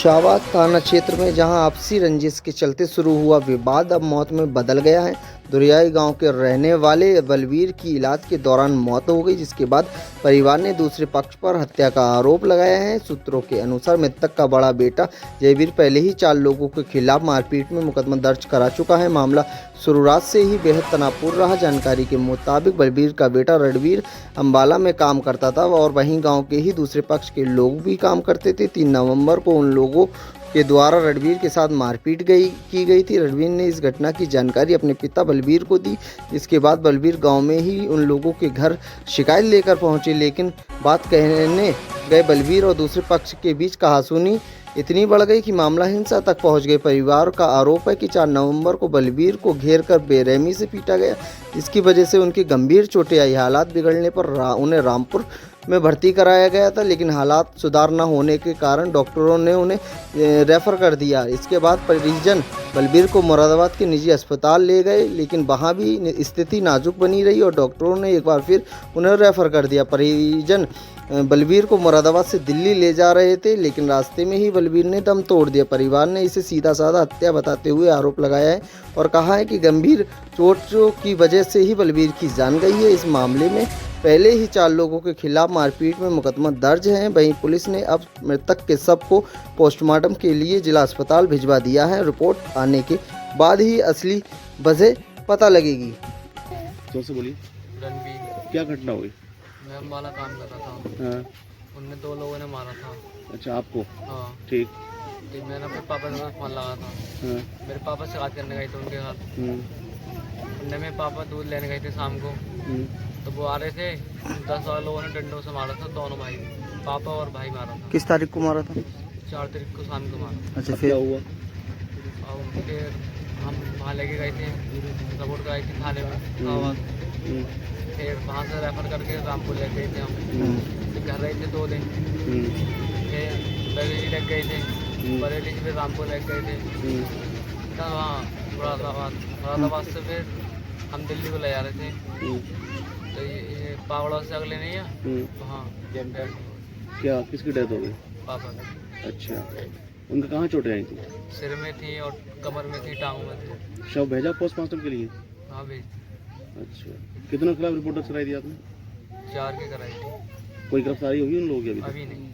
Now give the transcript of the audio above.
शाहबाद थाना क्षेत्र में जहां आपसी रंजिश के चलते शुरू हुआ विवाद अब मौत में बदल गया है। दुरियाई गांव के रहने वाले बलवीर की इलाज के दौरान मौत हो गई, जिसके बाद परिवार ने दूसरे पक्ष पर हत्या का आरोप लगाया है। सूत्रों के अनुसार मृतक का बड़ा बेटा जयवीर पहले ही 4 लोगों के खिलाफ मारपीट में मुकदमा दर्ज करा चुका है। मामला शुरुआत से ही बेहद तनावपूर्ण रहा। जानकारी के मुताबिक बलवीर का बेटा रणवीर अंबाला में काम करता था और वहीं गांव के ही दूसरे पक्ष के लोग भी काम करते थे। 3 नवंबर को उन लोगों के द्वारा रणवीर के साथ मारपीट की गई थी। रणवीर ने इस घटना की जानकारी अपने पिता बलवीर को दी। इसके बाद बलवीर गांव में ही उन लोगों के घर शिकायत लेकर पहुंचे, लेकिन बात कहने गए बलवीर और दूसरे पक्ष के बीच कहासुनी इतनी बढ़ गई कि मामला हिंसा तक पहुंच गई। परिवार का आरोप है कि 4 नवंबर को बलवीर को घेरकर बेरहमी से पीटा गया। इसकी वजह से उनकी गंभीर चोटें आई। हालात बिगड़ने पर उन्हें रामपुर में भर्ती कराया गया था, लेकिन हालात सुधार न होने के कारण डॉक्टरों ने उन्हें रेफर कर दिया। इसके बाद परिजन बलवीर को मुरादाबाद के निजी अस्पताल ले गए, लेकिन वहां भी स्थिति नाजुक बनी रही और डॉक्टरों ने एक बार फिर उन्हें रेफर कर दिया। परिजन बलवीर को मुरादाबाद से दिल्ली ले जा रहे थे, लेकिन रास्ते में ही बलवीर ने दम तोड़ दिया। परिवार ने इसे सीधा साधा हत्या बताते हुए आरोप लगाया है और कहा है कि गंभीर चोटों की वजह से ही बलवीर की जान गई है। इस मामले में पहले ही 4 लोगों के खिलाफ मारपीट में मुकदमा दर्ज है। वहीं पुलिस ने अब मृतक के शव को पोस्टमार्टम के लिए जिला अस्पताल भिजवा दिया है। रिपोर्ट आने के बाद ही असली वजह पता लगेगी। जोर से बोलिए। रणवीर, क्या घटना हुई? मैं अम्बाला काम कर रहा था। हाँ। उनने 2 लोगों ने मारा था। अच्छा, आपको? हाँ, ठीक। तो मैंने अपने पापा के साथ फोन लगा था। हाँ। मेरे पापा से बात करने गए थे उनके साथ। उनने मेरे पापा दूध लेने गए थे शाम को, तो वो आ रहे थे। 10 लोगों ने डंडों से मारा था, दोनों भाई, पापा और भाई मारा था। किस तारीख को मारा था? 4 तारीख को शाम को मारा। अच्छा, क्या हुआ? और फिर हम वहाँ लेके गए थे, रिपोर्ट कराई थी थाने में। फिर वहाँ से रेफर करके रामपुर ले गए थे हम। फिर घर रहे थे 2 दिन। फिर बरेली लग गए थे, बरेली से फिर रामपुर लग गए थे। फिर वहाँ मुरादाबाद से फिर हम दिल्ली को ले जा रहे थे। तो ये पावड़ा से अगले नहीं है वहाँ क्या किसकी डेथ हो गई? पापा की। अच्छा, उनका कहाँ चोटें आई थी? सिर में थी और कमर में थी, टांगों में थी। शव भेजा पोस्टमार्टम के लिए? हाँ भेज, अच्छा, कितनों के खिलाफ रिपोर्ट दर्ज कराई थी आपने? 4 के कराई थी। कोई गिरफ्तारी हुई उन लोगों की अभी तक? अभी नहीं।